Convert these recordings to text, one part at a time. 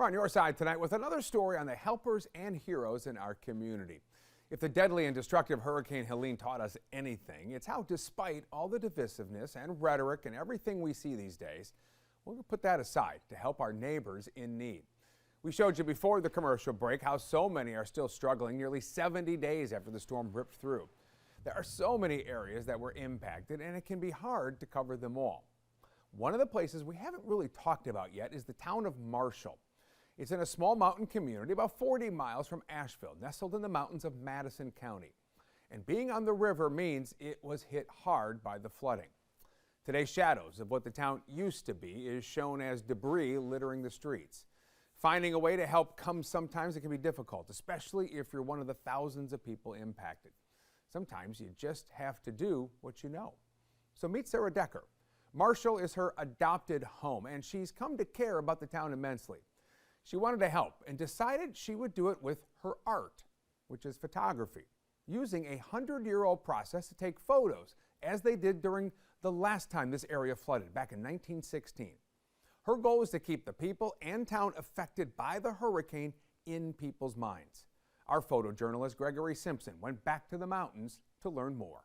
We're on your side tonight with another story on the helpers and heroes in our community. If the deadly and destructive Hurricane Helene taught us anything, it's how despite all the divisiveness and rhetoric and everything we see these days, we're going to put that aside to help our neighbors in need. We showed you before the commercial break how so many are still struggling nearly 70 days after the storm ripped through. There are so many areas that were impacted, and it can be hard to cover them all. One of the places we haven't really talked about yet is the town of Marshall. It's in a small mountain community about 40 miles from Asheville, nestled in the mountains of Madison County. And being on the river means it was hit hard by the flooding. Today's shadows of what the town used to be is shown as debris littering the streets. Finding a way to help comes sometimes it can be difficult, especially if you're one of the thousands of people impacted. Sometimes you just have to do what you know. So meet Sarah Decker. Marshall is her adopted home, and she's come to care about the town immensely. She wanted to help and decided she would do it with her art, which is photography, using a 100-year-old process to take photos, as they did during the last time this area flooded back in 1916. Her goal is to keep the people and town affected by the hurricane in people's minds. Our photojournalist Gregory Simpson went back to the mountains to learn more.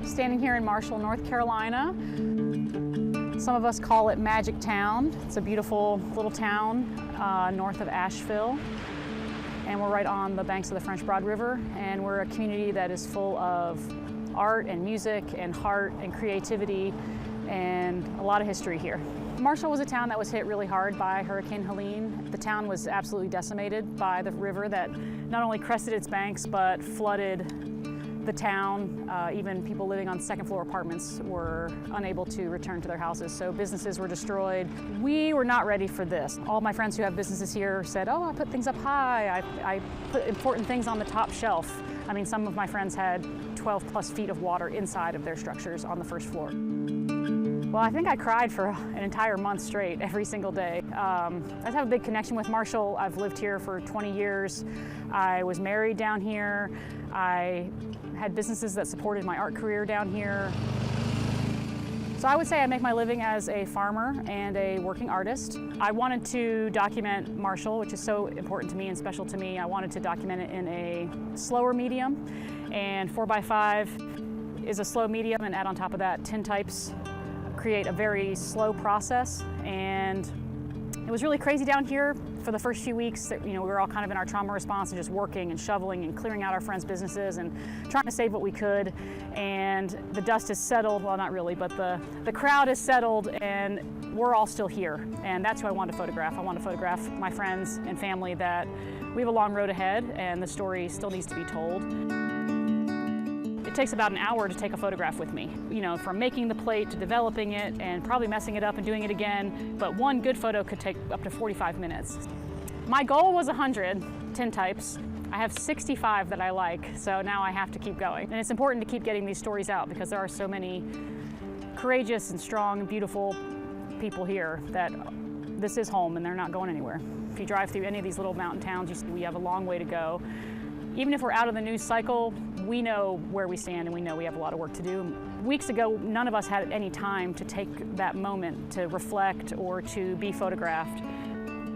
Standing here in Marshall, North Carolina. Some of us call it Magic Town. It's a beautiful little town north of Asheville. And we're right on the banks of the French Broad River. And we're a community that is full of art and music and heart and creativity and a lot of history here. Marshall was a town that was hit really hard by Hurricane Helene. The town was absolutely decimated by the river that not only crested its banks but flooded the town. Even people living on second floor apartments were unable to return to their houses, so businesses were destroyed. We were not ready for this. All my friends who have businesses here said, oh, I put things up high, I put important things on the top shelf. I mean, some of my friends had 12 plus feet of water inside of their structures on the first floor. Well, I think I cried for an entire month straight, every single day. I just have a big connection with Marshall. I've lived here for 20 years. I was married down here. I had businesses that supported my art career down here. So I would say I make my living as a farmer and a working artist. I wanted to document Marshall, which is so important to me and special to me. I wanted to document it in a slower medium, and 4x5 is a slow medium, and add on top of that tintypes create a very slow process. And it was really crazy down here for the first few weeks. That, we were all kind of in our trauma response and just working and shoveling and clearing out our friends' businesses and trying to save what we could. And the dust has settled, well, not really, but the crowd has settled, and we're all still here. And that's who I wanted to photograph. I want to photograph my friends and family that we have a long road ahead, and the story still needs to be told. It takes about an hour to take a photograph with me, from making the plate to developing it and probably messing it up and doing it again, but one good photo could take up to 45 minutes. My goal was 100 tintypes. I have 65 that I like, so now I have to keep going. And it's important to keep getting these stories out because there are so many courageous and strong and beautiful people here that this is home and they're not going anywhere. If you drive through any of these little mountain towns, you see we have a long way to go. Even if we're out of the news cycle, we know where we stand and we know we have a lot of work to do. Weeks ago, none of us had any time to take that moment to reflect or to be photographed.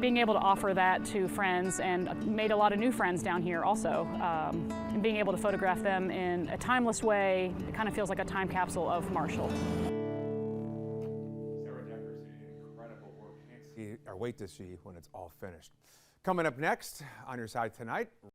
Being able to offer that to friends, and made a lot of new friends down here also, and being able to photograph them in a timeless way, it kind of feels like a time capsule of Marshall. Sarah Decker, incredible work. Can't see or wait to see when it's all finished. Coming up next on your side tonight.